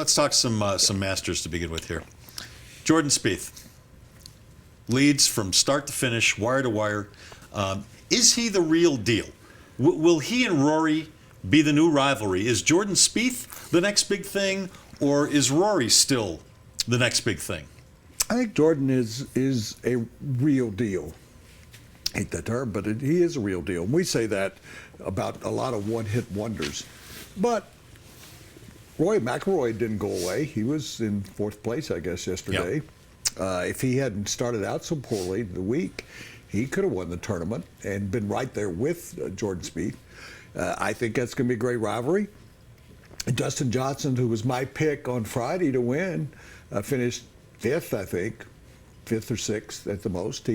let's talk some Masters to begin with here. Jordan Spieth leads from start to finish, wire to wire. Is he the real deal? Will he and Rory be the new rivalry? Is Jordan Spieth the next big thing, or is Rory still the next big thing? I think Jordan is a real deal. I hate that term, but he is a real deal. And we say that about a lot of one-hit wonders. But Rory McElroy didn't go away. He was in fourth place, I guess, yesterday. Yep. If he hadn't started out so poorly the week, he could have won the tournament and been right there with Jordan Spieth. I think that's going to be a great rivalry. Dustin Johnson, who was my pick on Friday to win, finished fifth, I think, fifth or sixth at the most.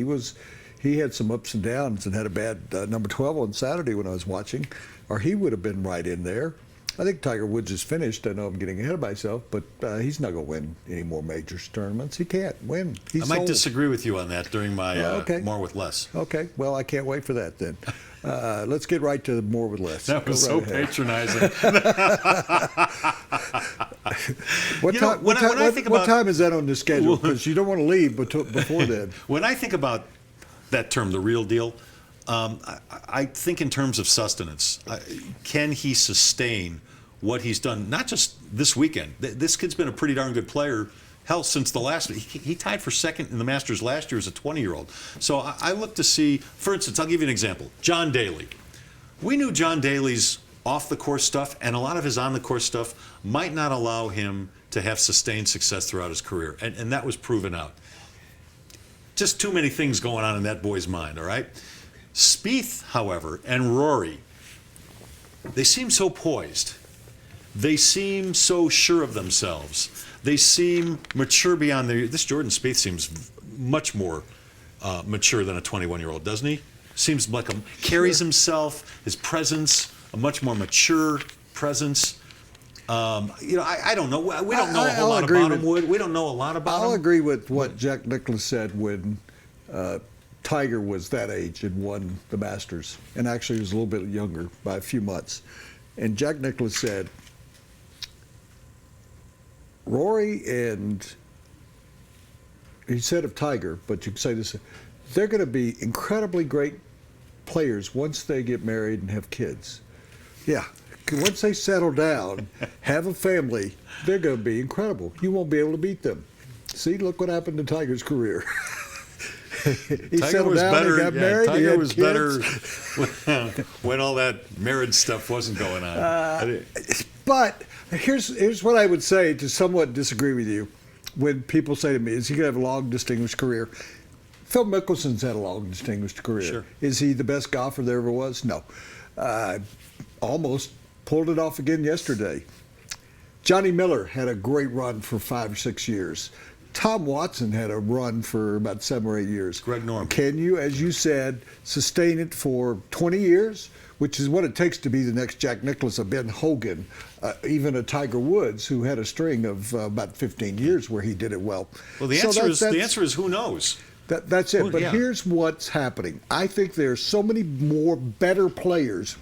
He had some ups and downs and had a bad number 12 on Saturday when I was watching, or he would have been right in there. I think Tiger Woods is finished. I know I'm getting ahead of myself, but he's not going to win any more majors tournaments. He can't win. I might disagree with you on that during my More with Less. Okay, well, I can't wait for that then. Let's get right to More with Less. That was so patronizing. What time is that on the schedule? Because you don't want to leave before then. When I think about that term, the real deal, I think in terms of sustenance. Can he sustain what he's done, not just this weekend? This kid's been a pretty darn good player, hell, since the last. He tied for second in the Masters last year as a 20-year-old. So I look to see, for instance, I'll give you an example. John Daly. We knew John Daly's off-the-course stuff and a lot of his on-the-course stuff might not allow him to have sustained success throughout his career, and that was proven out. Just too many things going on in that boy's mind, all right? Spieth, however, and Rory, they seem so poised. They seem so sure of themselves. They seem mature beyond their... This Jordan Spieth seems much more mature than a 21-year-old, doesn't he? Seems like carries himself, his presence, a much more mature presence. I don't know. We don't know a whole lot about him, Wood. We don't know a lot about him. I'll agree with what Jack Nicklaus said when Tiger was that age and won the Masters. And actually he was a little bit younger by a few months. And Jack Nicklaus said, Rory and, he said of Tiger, but you can say this, they're going to be incredibly great players once they get married and have kids. Yeah. Once they settle down, have a family, they're going to be incredible. You won't be able to beat them. See, look what happened to Tiger's career. He settled down and got married. Tiger was better when all that marriage stuff wasn't going on. But here's what I would say to somewhat disagree with you. When people say to me, is he going to have a long, distinguished career? Phil Mickelson's had a long, distinguished career. Sure. Is he the best golfer there ever was? No. Almost pulled it off again yesterday. Johnny Miller had a great run for 5 or 6 years. Tom Watson had a run for about 7 or 8 years. Greg Norman. Can you, as you said, sustain it for 20 years, which is what it takes to be the next Jack Nicklaus, a Ben Hogan, even a Tiger Woods, who had a string of about 15 years where he did it well. Well, the answer is who knows? That's it. But here's what's happening. I think there's so many more better players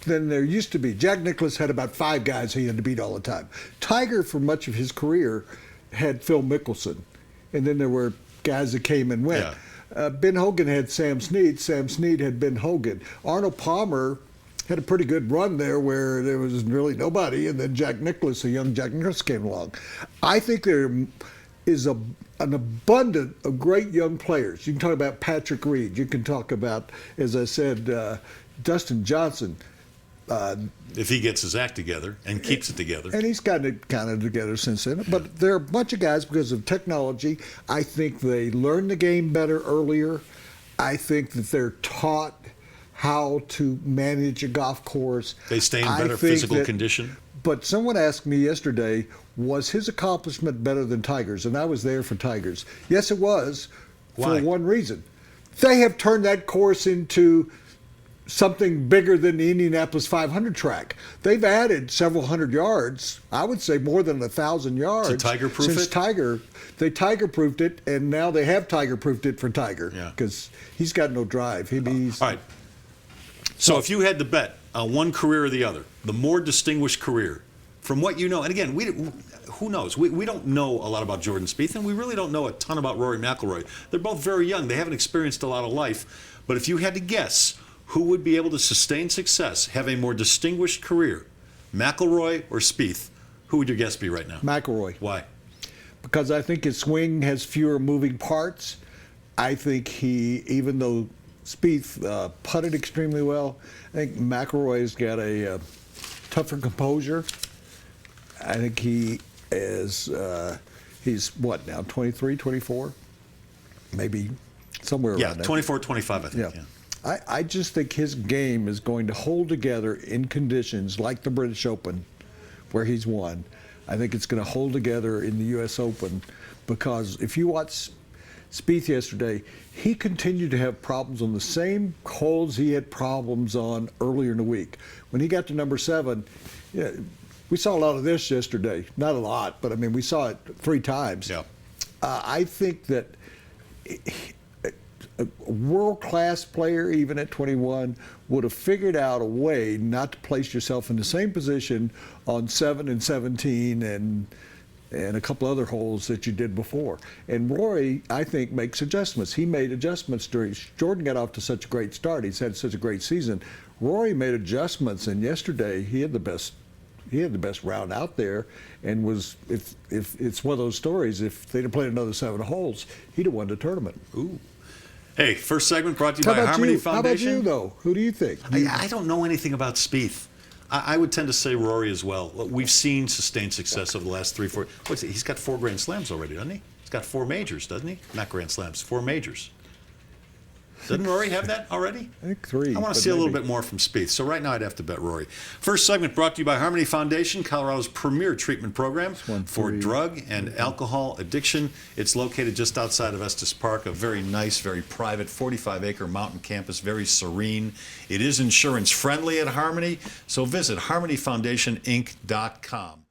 than there used to be. Jack Nicklaus had about 5 guys he had to beat all the time. Tiger, for much of his career, had Phil Mickelson. And then there were guys that came and went. Yeah. Ben Hogan had Sam Snead. Sam Snead had Ben Hogan. Arnold Palmer had a pretty good run there where there was really nobody. And then Jack Nicklaus, a young Jack Nicklaus, came along. I think there is an abundance of great young players. You can talk about Patrick Reed. You can talk about, as I said, Dustin Johnson. If he gets his act together and keeps it together. And he's gotten it kind of together since then. But there are a bunch of guys, because of technology, I think they learn the game better earlier. I think that they're taught how to manage a golf course. They stay in better physical condition. But someone asked me yesterday, was his accomplishment better than Tiger's? And I was there for Tiger's. Yes, it was. Why? For one reason. They have turned that course into something bigger than the Indianapolis 500 track. They've added several hundred yards, I would say more than 1,000 yards. To Tiger-proof it? Since Tiger. They Tiger-proofed it, and now they have Tiger-proofed it for Tiger. Because he's got no drive. All right. So if you had to bet on one career or the other, the more distinguished career, from what you know, and again, who knows? We don't know a lot about Jordan Spieth, and we really don't know a ton about Rory McElroy. They're both very young. They haven't experienced a lot of life. But if you had to guess who would be able to sustain success, have a more distinguished career, McElroy or Spieth, who would your guess be right now? McElroy. Why? Because I think his swing has fewer moving parts. I think even though Spieth putted extremely well, I think McElroy's got a tougher composure. I think he is, he's what now, 23, 24? Maybe somewhere around that. 24, 25, I think. Yeah. I just think his game is going to hold together in conditions like the British Open, where he's won. I think it's going to hold together in the U.S. Open, because if you watch Spieth yesterday, he continued to have problems on the same holes he had problems on earlier in the week. When he got to number 7, we saw a lot of this yesterday. Not a lot, but I mean, we saw it 3 times. Yeah. I think that a world-class player, even at 21, would have figured out a way not to place yourself in the same position on 7 and 17 and a couple other holes that you did before. And Rory, I think, makes adjustments. He made adjustments during. Jordan got off to such a great start. He's had such a great season. Rory made adjustments, and yesterday he had the best. He had the best round out there, and was if it's one of those stories. If they'd have played another 7 holes, he'd have won the tournament. Ooh. Hey, first segment brought to you by Harmony Foundation. How about you, though? Who do you think? I don't know anything about Spieth. I would tend to say Rory as well. We've seen sustained success over the last 3, 4. He's got 4 Grand Slams already, doesn't he? He's got 4 majors, doesn't he? Not Grand Slams, 4 majors. Doesn't Rory have that already? I think 3. I want to see a little bit more from Spieth. So right now I'd have to bet Rory. First segment brought to you by Harmony Foundation, Colorado's premier treatment program for drug and alcohol addiction. It's located just outside of Estes Park, a very nice, very private 45-acre mountain campus, very serene. It is insurance friendly at Harmony, so visit harmonyfoundationinc.com.